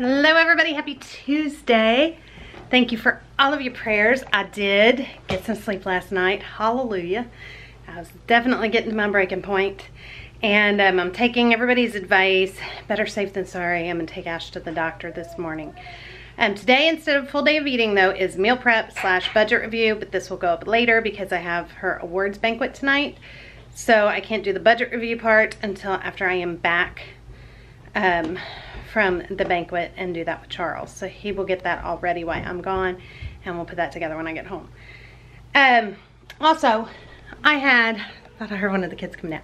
Hello everybody, happy Tuesday. Thank you for all of your prayers. I did get some sleep last night, hallelujah. I was definitely getting to my breaking point. And I'm taking everybody's advice, better safe than sorry. I'm gonna take Ash to the doctor this morning. Today, instead of full day of eating though, is meal prep / budget review, but this will go up later because I have her awards banquet tonight. So I can't do the budget review part until after I am back from the banquet and do that with Charles. So he will get that all ready while I'm gone, and we'll put that together when I get home. Also, I thought I heard one of the kids come down.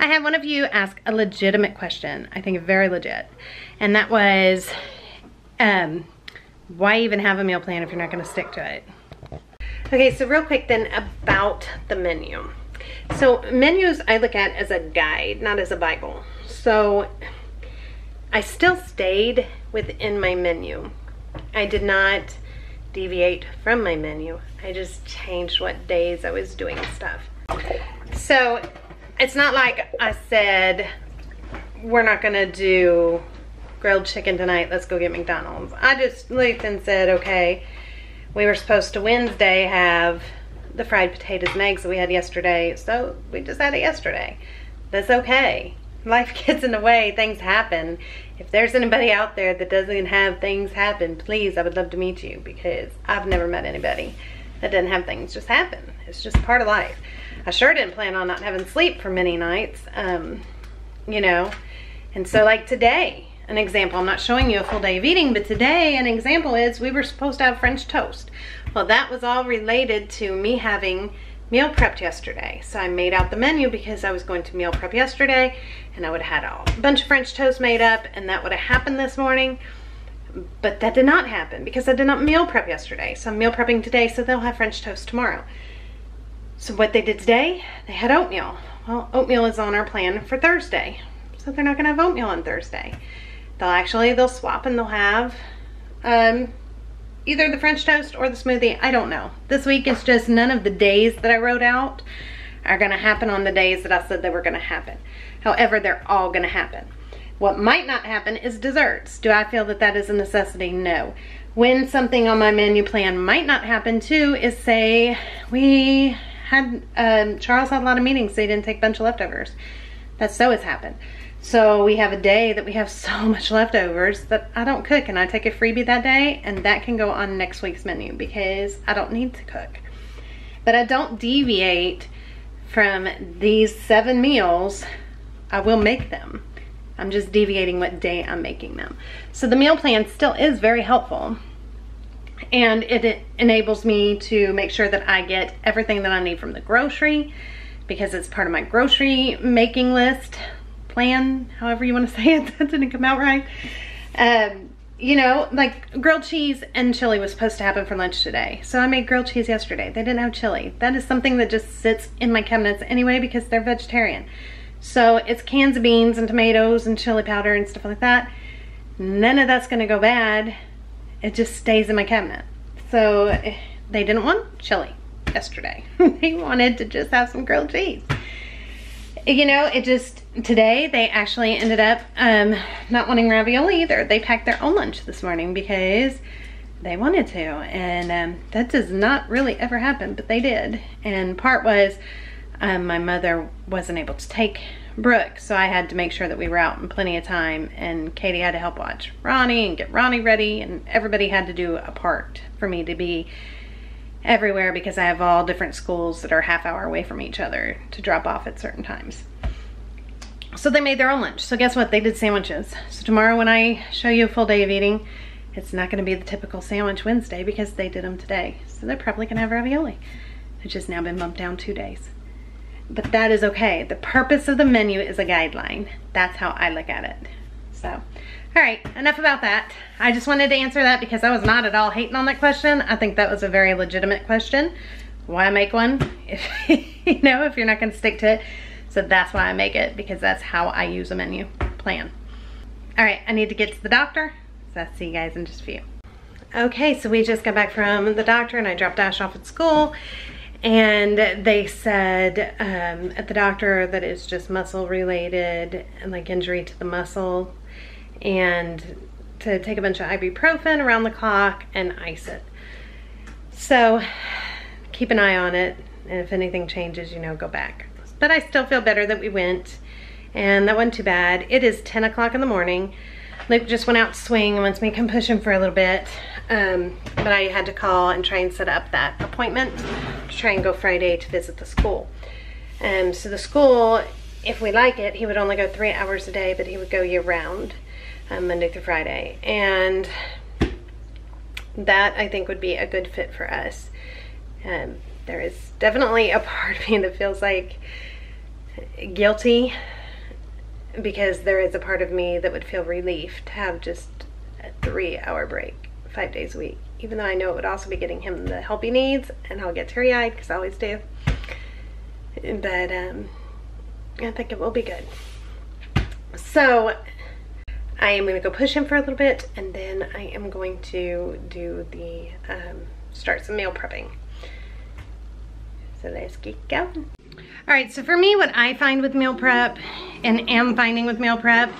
I had one of you ask a legitimate question, I think very legit, and that was, why even have a meal plan if you're not gonna stick to it? Okay, so real quick then about the menu. So menus I look at as a guide, not as a Bible. So I still stayed within my menu. I did not deviate from my menu. I just changed what days I was doing stuff. So it's not like I said, we're not gonna do grilled chicken tonight, let's go get McDonald's. I just looked and said, okay, we were supposed to Wednesday have the fried potatoes and eggs that we had yesterday, so we just had it yesterday. That's okay. Life gets in the way, things happen. If there's anybody out there that doesn't have things happen, please, I would love to meet you, because I've never met anybody that doesn't have things just happen. It's just part of life. I sure didn't plan on not having sleep for many nights, you know. And so like today, an example, I'm not showing you a full day of eating, but today an example is we were supposed to have French toast. Well, that was all related to me having meal prepped yesterday. So I made out the menu because I was going to meal prep yesterday, and I would have had a bunch of French toast made up, and that would have happened this morning. But that did not happen because I did not meal prep yesterday. So I'm meal prepping today, so they'll have French toast tomorrow. So what they did today, they had oatmeal. Well, oatmeal is on our plan for Thursday. So they're not gonna have oatmeal on Thursday. They'll swap and they'll have either the French toast or the smoothie. I don't know. This week it's just none of the days that I wrote out are gonna happen on the days that I said they were gonna happen. However, they're all gonna happen. What might not happen is desserts. Do I feel that that is a necessity? No. When something on my menu plan might not happen too is, say we had, Charles had a lot of meetings, so he didn't take a bunch of leftovers. That so has happened. So we have a day that we have so much leftovers that I don't cook, and I take a freebie that day, and that can go on next week's menu because I don't need to cook. But I don't deviate from these 7 meals. I will make them. I'm just deviating what day I'm making them. So the meal plan still is very helpful, and it enables me to make sure that I get everything that I need from the grocery, because it's part of my grocery making list. Plan, however you want to say it. That didn't come out right. You know, like grilled cheese and chili was supposed to happen for lunch today. So I made grilled cheese yesterday. They didn't have chili. That is something that just sits in my cabinets anyway because they're vegetarian. So it's cans of beans and tomatoes and chili powder and stuff like that. None of that's gonna go bad. It just stays in my cabinet. So they didn't want chili yesterday. They wanted to just have some grilled cheese. You know, it just, today they actually ended up not wanting ravioli either. They packed their own lunch this morning because they wanted to, and that does not really ever happen, but they did. And part was my mother wasn't able to take Brooke, so I had to make sure that we were out in plenty of time, and Katie had to help watch Ronnie and get Ronnie ready, and everybody had to do a part for me to be everywhere because I have all different schools that are half-hour away from each other to drop off at certain times. So they made their own lunch. So guess what? They did sandwiches. So tomorrow when I show you a full day of eating, it's not gonna be the typical sandwich Wednesday because they did them today. So they're probably gonna have ravioli. It's just now been bumped down 2 days. But that is okay. The purpose of the menu is a guideline. That's how I look at it. So, all right, enough about that. I just wanted to answer that because I was not at all hating on that question. I think that was a very legitimate question. Why make one if, you know, if you're not gonna stick to it? So that's why I make it, because that's how I use a menu plan. All right, I need to get to the doctor, so I'll see you guys in just a few. Okay, so we just got back from the doctor and I dropped Ash off at school, and they said at the doctor that it's just muscle related and like injury to the muscle, and to take a bunch of ibuprofen around the clock and ice it. So keep an eye on it, and if anything changes, you know, go back. But I still feel better that we went, and that wasn't too bad. It is 10 o'clock in the morning. Luke just went out to swing and wants me to come push him for a little bit. But I had to call and try and set up that appointment to try and go Friday to visit the school. So the school, if we like it, he would only go 3 hours a day, but he would go year round, Monday through Friday. And that, I think, would be a good fit for us. There is definitely a part of me that feels like guilty, because there is a part of me that would feel relief to have just a 3-hour break 5 days a week, even though I know it would also be getting him the help he needs, and I'll get teary-eyed because I always do. But I think it will be good. So I am going to go push him for a little bit, and then I am going to do the start some meal prepping. So let's get going. All right, so for me, what I find with meal prep, and am finding with meal prep,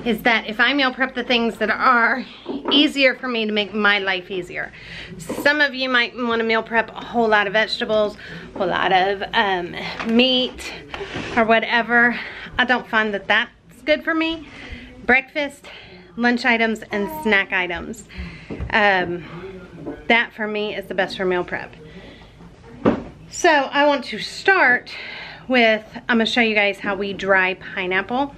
is that if I meal prep the things that are easier for me to make my life easier. Some of you might want to meal prep a whole lot of vegetables, a whole lot of meat, or whatever. I don't find that that's good for me. Breakfast, lunch items, and snack items. That for me is the best for meal prep. So I want to start with, I'm gonna show you guys how we dry pineapple.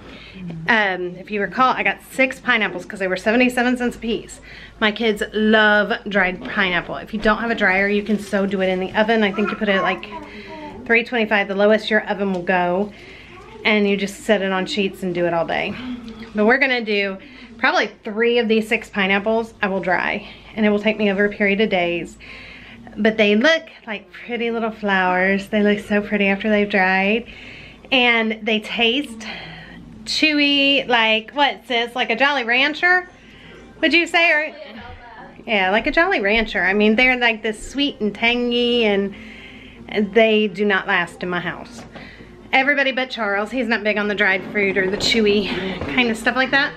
If you recall, I got 6 pineapples because they were 77 cents a piece. My kids love dried pineapple. If you don't have a dryer, you can so do it in the oven. I think you put it at like 325, the lowest your oven will go, and you just set it on sheets and do it all day. But we're gonna do probably 3 of these 6 pineapples I will dry, and it will take me over a period of days. But they look like pretty little flowers. They look so pretty after they've dried. And they taste chewy, like, what, sis? Like a Jolly Rancher, would you say? Or, yeah, like a Jolly Rancher. I mean, they're like this sweet and tangy, and they do not last in my house. Everybody but Charles. He's not big on the dried fruit or the chewy kind of stuff like that.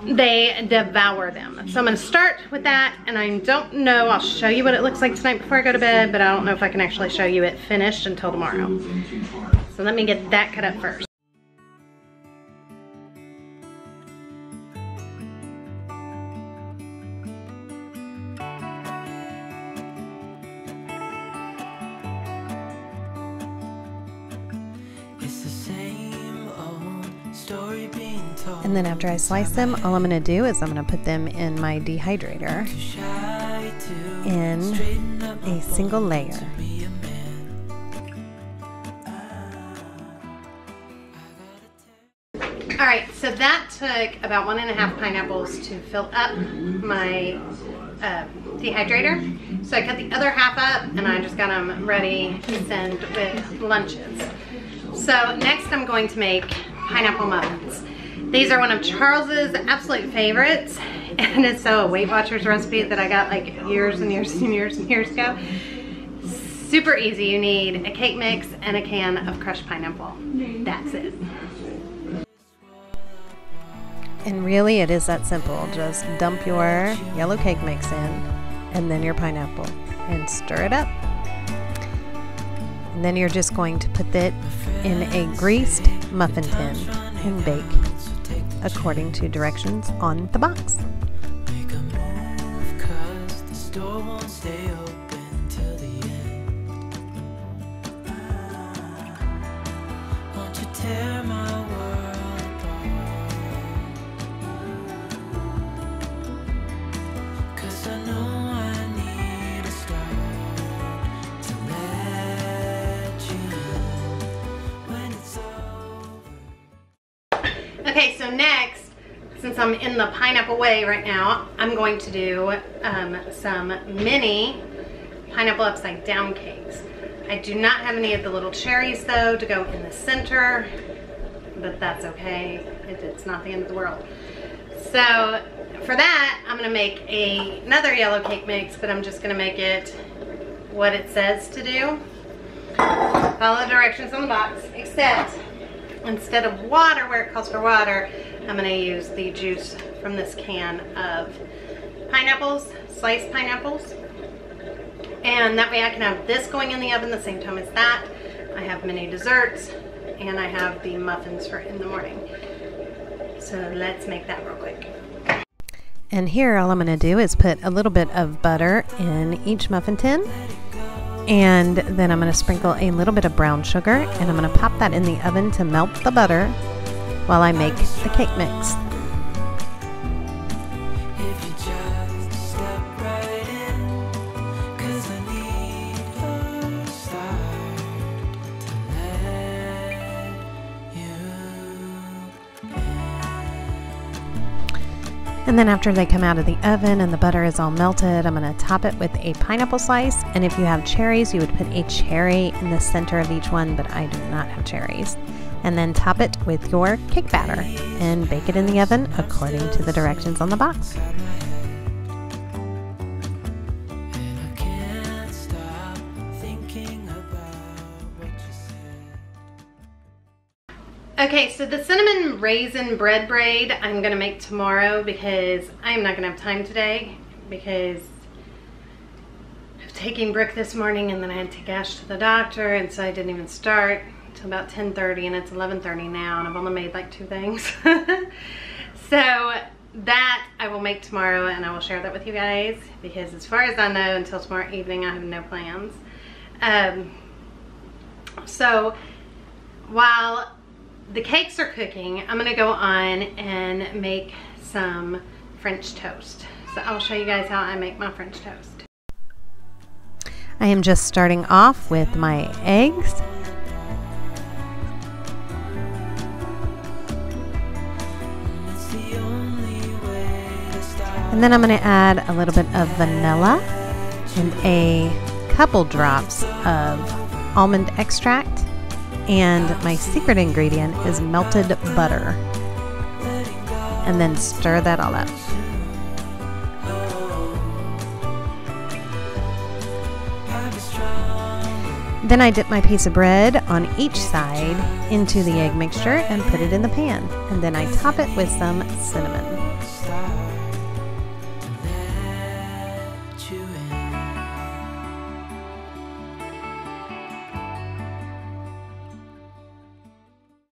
They devour them. So I'm gonna start with that, and I don't know, I'll show you what it looks like tonight before I go to bed, but I don't know if I can actually show you it finished until tomorrow. So let me get that cut up first. And then after I slice them, all I'm going to do is I'm going to put them in my dehydrator in a single layer. Alright, so that took about 1.5 pineapples to fill up my dehydrator. So I cut the other half up, and I just got them ready to send with lunches. So next I'm going to make pineapple muffins. These are one of Charles's absolute favorites, and it's a Weight Watchers recipe that I got like years and years and years and years ago. Super easy. You need a cake mix and a can of crushed pineapple. That's it. And really it is that simple. Just dump your yellow cake mix in, and then your pineapple, and stir it up. And then you're just going to put it in a greased muffin tin and bake according to directions on the box. Make a move, 'cause the store won't stay open till the end. Won't you tear my world apart? 'Cause I know I need a start to let you know when it's over. Okay, so next, since I'm in the pineapple way right now, I'm going to do some mini pineapple upside down cakes. I do not have any of the little cherries though to go in the center, but that's okay. It's not the end of the world. So for that, I'm gonna make another yellow cake mix, but I'm just gonna make it what it says to do. Follow the directions on the box, except instead of water where it calls for water, I'm gonna use the juice from this can of pineapples, sliced pineapples. And that way I can have this going in the oven the same time as that. I have mini desserts, and I have the muffins for in the morning. So let's make that real quick. And here all I'm going to do is put a little bit of butter in each muffin tin. And then I'm going to sprinkle a little bit of brown sugar, and I'm going to pop that in the oven to melt the butter while I make the cake mix. And then after they come out of the oven and the butter is all melted, I'm going to top it with a pineapple slice. And if you have cherries, you would put a cherry in the center of each one, but I do not have cherries. And then top it with your cake batter and bake it in the oven according to the directions on the box. Okay, so the cinnamon raisin bread braid I'm gonna make tomorrow because I'm not gonna have time today because I've taken Brooke this morning and then I had to take Ash to the doctor, and so I didn't even start until about 10:30, and it's 11:30 now, and I've only made like 2 things. So that I will make tomorrow, and I will share that with you guys because as far as I know, until tomorrow evening I have no plans. So while the cakes are cooking, I'm gonna go on and make some French toast. So I'll show you guys how I make my French toast. I am just starting off with my eggs. And then I'm going to add a little bit of vanilla and a couple drops of almond extract. And my secret ingredient is melted butter. And then stir that all up. Then I dip my piece of bread on each side into the egg mixture and put it in the pan. And then I top it with some cinnamon.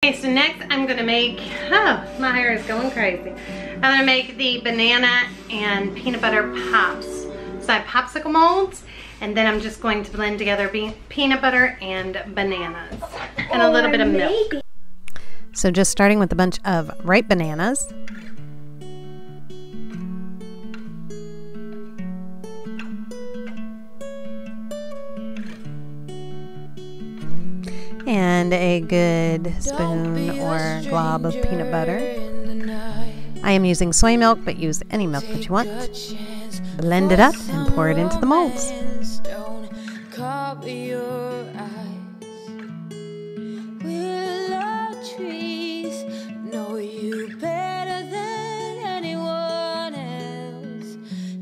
Okay, so next I'm gonna make, oh, my hair is going crazy. I'm gonna make the banana and peanut butter pops. So I have popsicle molds, and then I'm just going to blend together peanut butter and bananas and a little bit of milk. So just starting with a bunch of ripe bananas. And a good spoon or glob of peanut butter. I am using soy milk, but use any milk that you want. Blend it up and pour it into the molds.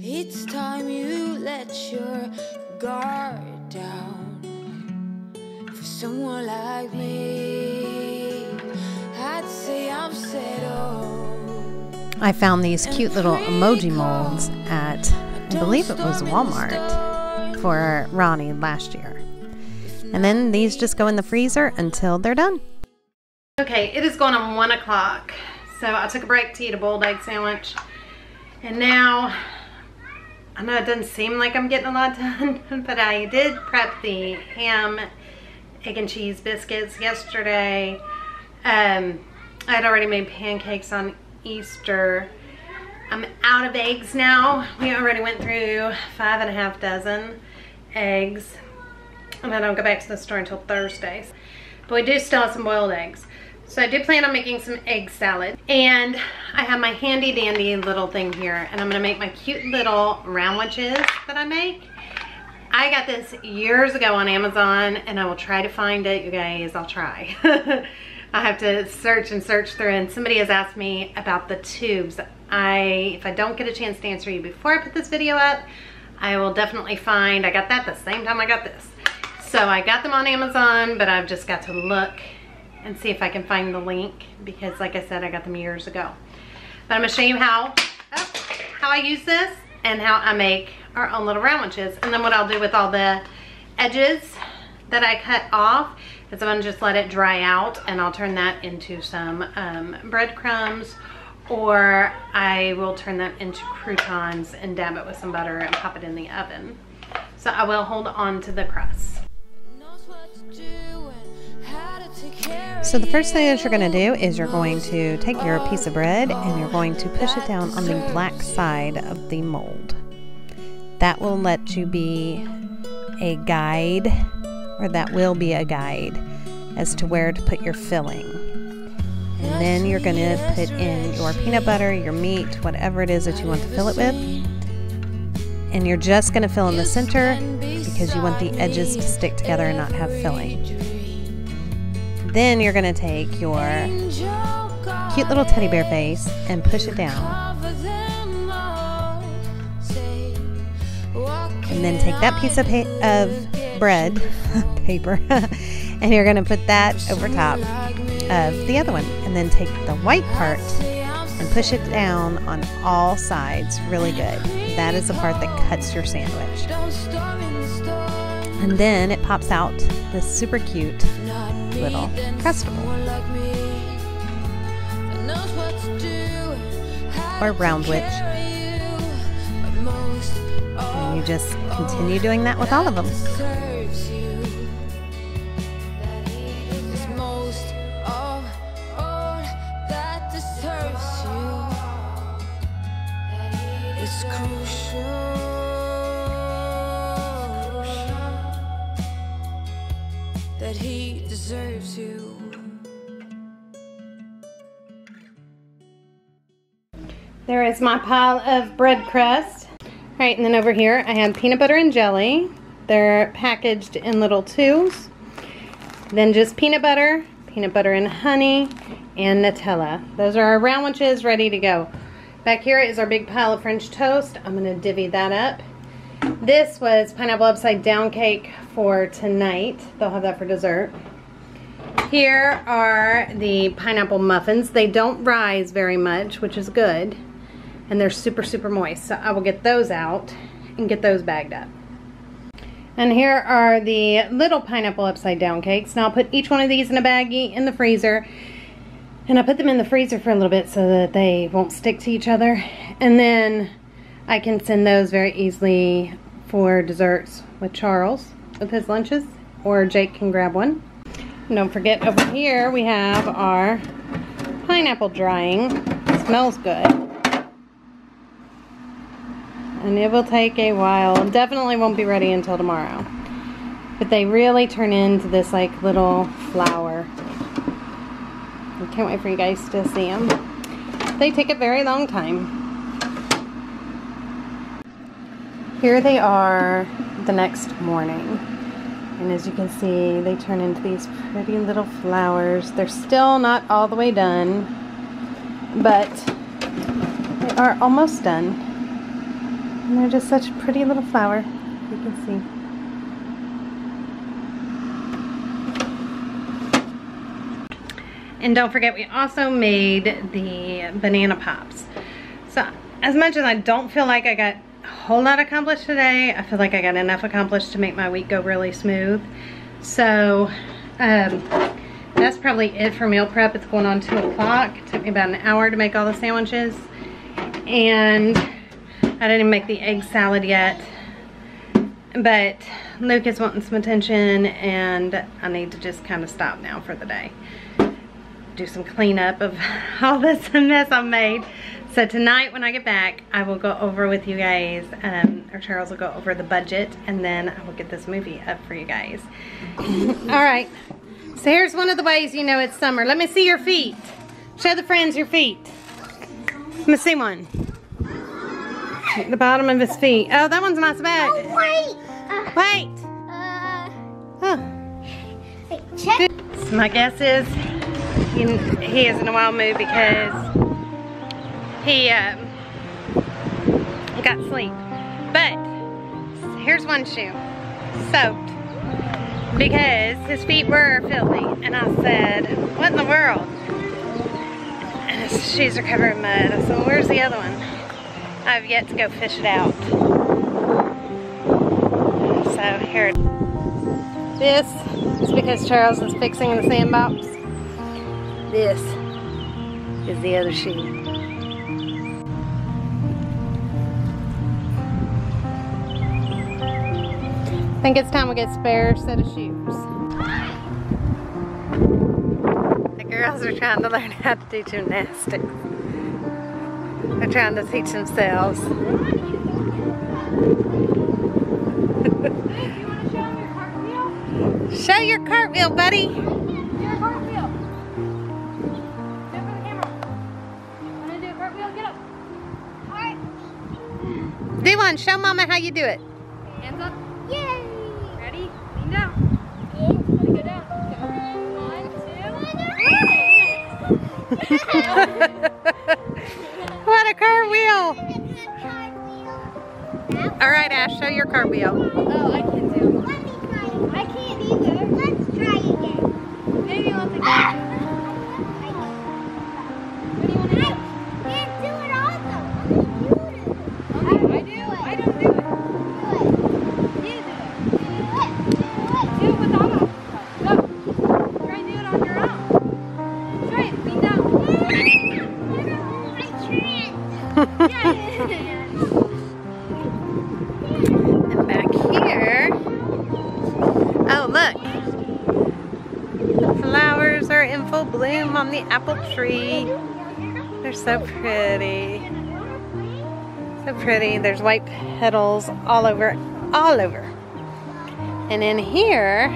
It's time you let your guard down. For someone like me, I'd say I'm settled. I found these cute little emoji molds at, I believe it was Walmart, for Ronnie last year. And then these just go in the freezer until they're done. Okay, it is going on 1 o'clock. So I took a break to eat a boiled egg sandwich. And now, I know it doesn't seem like I'm getting a lot done, but I did prep the ham, egg and cheese biscuits yesterday. I had already made pancakes on Easter. I'm out of eggs now. We already went through 5.5 dozen eggs, and I don't go back to the store until Thursdays. But we do still have some boiled eggs. So I do plan on making some egg salad. And I have my handy dandy little thing here, and I'm gonna make my cute little round wedges that I make. I got this years ago on Amazon, and I will try to find it, you guys. I'll try. I have to search and search through, and somebody has asked me about the tubes. If I don't get a chance to answer you before I put this video up, I will definitely find. I got that the same time I got this. So I got them on Amazon, but I've just got to look and see if I can find the link, because like I said, I got them years ago. But I'm gonna show you how I use this and how I make our own little roundwiches. And then what I'll do with all the edges that I cut off is I'm gonna just let it dry out, and I'll turn that into some breadcrumbs, or I will turn them into croutons and dab it with some butter and pop it in the oven. So I will hold on to the crust. So the first thing that you're going to do is you're going to take your piece of bread and you're going to push it down on the black side of the mold. That will let you be a guide, or that will be a guide as to where to put your filling. And then you're going to put in your peanut butter, your meat, whatever it is that you want to fill it with. And you're just going to fill in the center because you want the edges to stick together and not have filling. Then you're going to take your cute little teddy bear face and push it down. And then take that piece of bread, paper, and you're going to put that over top of the other one. And then take the white part and push it down on all sides really good. That is the part that cuts your sandwich. And then it pops out this super cute little crustable or roundwich. And you just continue doing that with all of them. That he deserves you. There is my pile of bread crust. All right, and then over here I have peanut butter and jelly. They're packaged in little tubes. Then just peanut butter and honey, and Nutella. Those are our roundwiches ready to go. Back here is our big pile of French toast. I'm gonna divvy that up. This was pineapple upside down cake for tonight. They'll have that for dessert. Here are the pineapple muffins. They don't rise very much, which is good. And they're super, super moist. So I will get those out and get those bagged up. And here are the little pineapple upside down cakes. Now I'll put each one of these in a baggie in the freezer. And I put them in the freezer for a little bit so that they won't stick to each other. And then I can send those very easily for desserts with Charles with his lunches, or Jake can grab one. And don't forget, over here we have our pineapple drying. It smells good. And it will take a while. Definitely won't be ready until tomorrow. But they really turn into this like little flower. I can't wait for you guys to see them. They take a very long time. Here they are the next morning. And as you can see, they turn into these pretty little flowers. They're still not all the way done, but they are almost done. And they're just such a pretty little flower, you can see. And don't forget, we also made the banana pops. So as much as I don't feel like I got a whole lot accomplished today, I feel like I got enough accomplished to make my week go really smooth. So that's probably it for meal prep. It's going on 2 o'clock. It took me about an hour to make all the sandwiches. And I didn't even make the egg salad yet. But Luke is wanting some attention and I need to just kind of stop now for the day. Do some cleanup of all this mess I've made. So tonight when I get back, I will go over with you guys, or Charles will go over the budget, and then I will get this movie up for you guys. Alright, so here's one of the ways you know it's summer. Let me see your feet. Show the friends your feet. Let me see one. The bottom of his feet. Oh, that one's not so bad. Oh, wait! Wait! Wait, check. So my guess is he is in a wild mood because he got sleep. But here's one shoe, soaked, because his feet were filthy. And I said, what in the world? His shoes are covered in mud. So where's the other one? I've yet to go fish it out. So here. This is because Charles is fixing the sandbox. This is the other shoe. I think it's time we get a spare set of shoes. The girls are trying to learn how to do gymnastics. They're trying to teach themselves. Show your cartwheel, buddy. Do a cartwheel. Do it for the camera. Want to do a cartwheel? Get up. All right. Do one. Show Mama how you do it. Hands up. Yay. Ready? Lean down. Let it go down. What a cartwheel. All right, Ash, show your cartwheel. Oh, I can't do it. Let me try. I can't either. Let's try again. Maybe let's again. What do you want to do? I can't do it also. I do. I don't do it. Do it. Do it without us. Go. Try and do it on your own. Try it. Lean down. I can't. Yeah. And back here, oh look, the flowers are in full bloom on the apple tree. They're so pretty. So pretty. There's white petals all over, all over. And in here,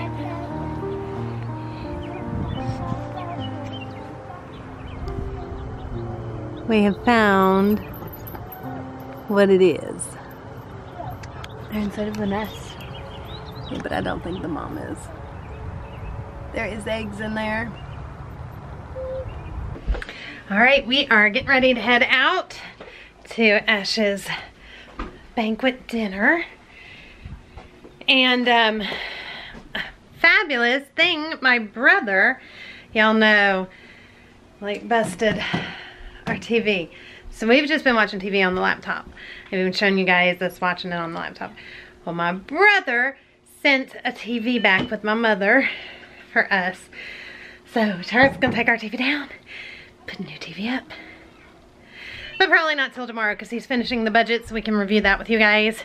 we have found what it is. They're inside of the nest. Yeah, but I don't think the mom is. There is eggs in there. All right, we are getting ready to head out to Ash's banquet dinner. And fabulous thing, my brother, y'all know, like busted our TV. So we've just been watching TV on the laptop. I've even shown you guys us watching it on the laptop. Well, my brother sent a TV back with my mother for us. So Charles is gonna take our TV down, put a new TV up. But probably not till tomorrow because he's finishing the budget so we can review that with you guys.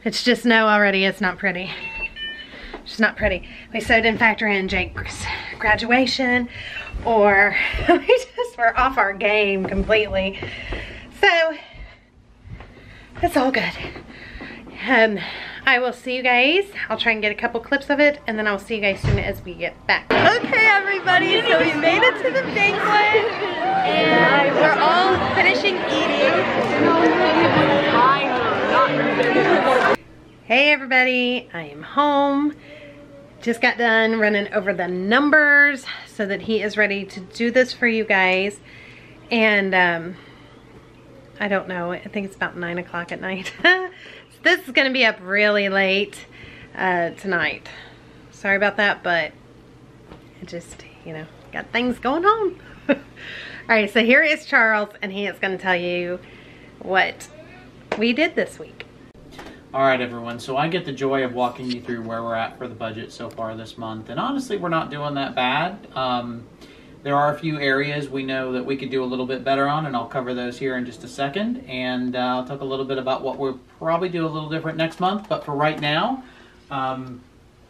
It's just no already, it's not pretty. It's just not pretty. We so didn't factor in Jake's graduation or we just were off our game completely. So it's all good. I will see you guys. I'll try and get a couple clips of it and then I'll see you guys soon as we get back. Okay everybody, so we made it to the banquet and we're all finishing eating. Hey everybody, I am home. Just got done running over the numbers so that he is ready to do this for you guys. And I don't know, I think it's about 9 o'clock at night. So this is gonna be up really late tonight. Sorry about that, but it just, you know, got things going on. All right, so here is Charles and he is gonna tell you what we did this week. Alright everyone, so I get the joy of walking you through where we're at for the budget so far this month. And honestly, we're not doing that bad. There are a few areas we know that we could do a little bit better on, and I'll cover those here in just a second. And I'll talk a little bit about what we'll probably do a little different next month. But for right now, from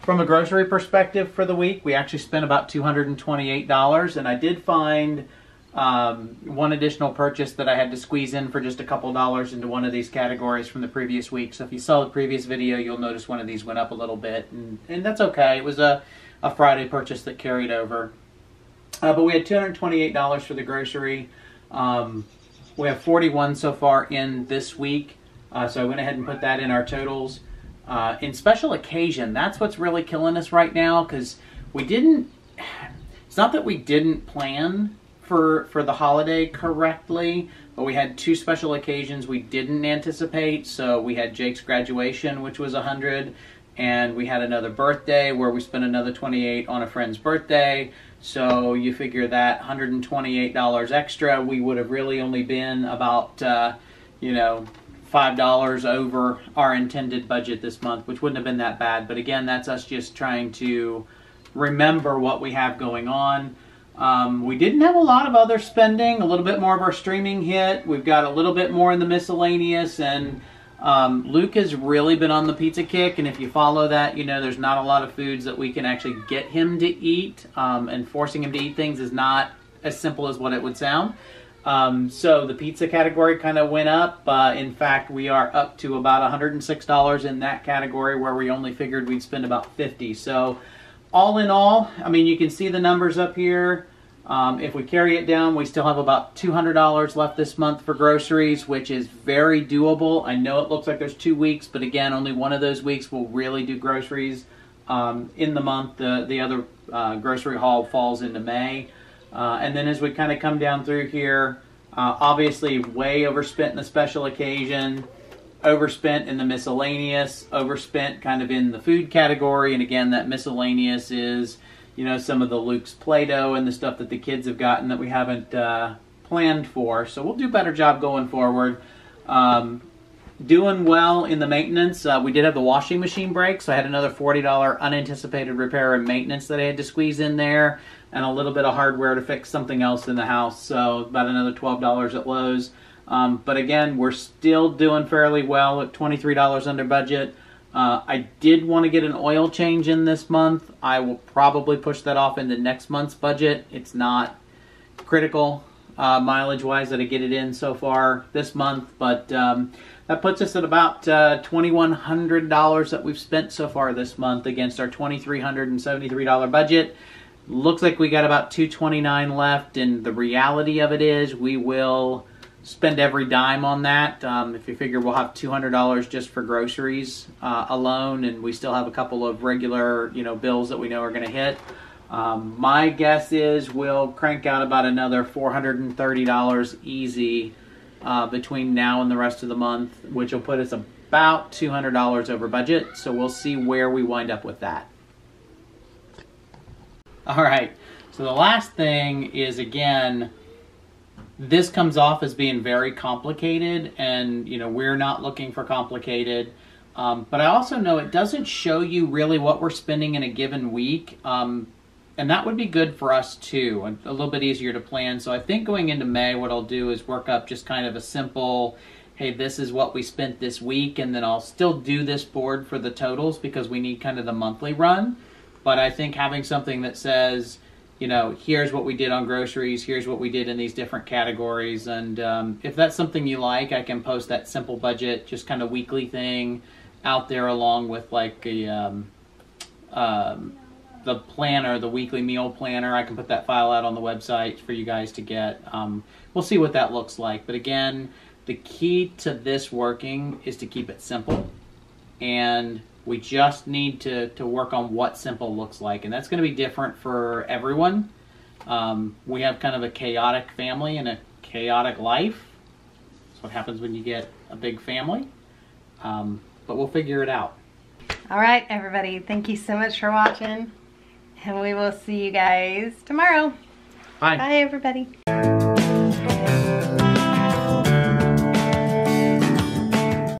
a grocery perspective for the week, we actually spent about $228. And I did find one additional purchase that I had to squeeze in for just a couple dollars into one of these categories from the previous week. So if you saw the previous video, you'll notice one of these went up a little bit, and that's okay. It was a Friday purchase that carried over. But we had $228 for the grocery. We have 41 so far in this week. So I went ahead and put that in our totals. In special occasion, that's what's really killing us right now, because we didn't, it's not that we didn't plan for the holiday correctly, but we had two special occasions we didn't anticipate. So we had Jake's graduation, which was $100, and we had another birthday where we spent another $28 on a friend's birthday. So you figure that $128 extra, we would have really only been about, you know, $5 over our intended budget this month, which wouldn't have been that bad. But again, that's us just trying to remember what we have going on. We didn't have a lot of other spending. A little bit more of our streaming hit. We've got a little bit more in the miscellaneous, and Luke has really been on the pizza kick, and if you follow that, you know there's not a lot of foods that we can actually get him to eat, and forcing him to eat things is not as simple as what it would sound. So the pizza category kind of went up. In fact, we are up to about $106 in that category, where we only figured we'd spend about $50. So all in all, I mean, you can see the numbers up here. If we carry it down, we still have about $200 left this month for groceries, which is very doable. I know it looks like there's 2 weeks, but again, only one of those weeks will really do groceries in the month. The other grocery haul falls into May. And then as we kind of come down through here, obviously way overspent in the special occasion, overspent in the miscellaneous, overspent kind of in the food category. And again, that miscellaneous is, you know, some of the Luke's Play-Doh and the stuff that the kids have gotten that we haven't planned for. So we'll do a better job going forward. Doing well in the maintenance. We did have the washing machine break, so I had another $40 unanticipated repair and maintenance that I had to squeeze in there, and a little bit of hardware to fix something else in the house, so about another $12 at Lowe's. But again, we're still doing fairly well at $23 under budget. I did want to get an oil change in this month. I will probably push that off into next month's budget. It's not critical mileage-wise that I get it in so far this month, but that puts us at about $2,100 that we've spent so far this month against our $2,373 budget. Looks like we got about $229 left, and the reality of it is we will spend every dime on that. If you figure we'll have $200 just for groceries alone, and we still have a couple of regular, you know, bills that we know are going to hit. My guess is we'll crank out about another $430 easy between now and the rest of the month, which will put us about $200 over budget. So we'll see where we wind up with that. All right. So the last thing is, again, this comes off as being very complicated, and you know we're not looking for complicated. But I also know it doesn't show you really what we're spending in a given week. And that would be good for us too, a little bit easier to plan. So I think going into May, what I'll do is work up just kind of a simple, hey, this is what we spent this week, and then I'll still do this board for the totals because we need kind of the monthly run. But I think having something that says, you know, here's what we did on groceries, here's what we did in these different categories, and if that's something you like, I can post that simple budget, just kind of weekly thing out there along with like a the planner, the weekly meal planner. I can put that file out on the website for you guys to get. We'll see what that looks like. But again, the key to this working is to keep it simple. And we just need to work on what simple looks like. And that's going to be different for everyone. We have kind of a chaotic family and a chaotic life. That's what happens when you get a big family. But we'll figure it out. All right, everybody. Thank you so much for watching. And we will see you guys tomorrow. Bye. Bye, everybody.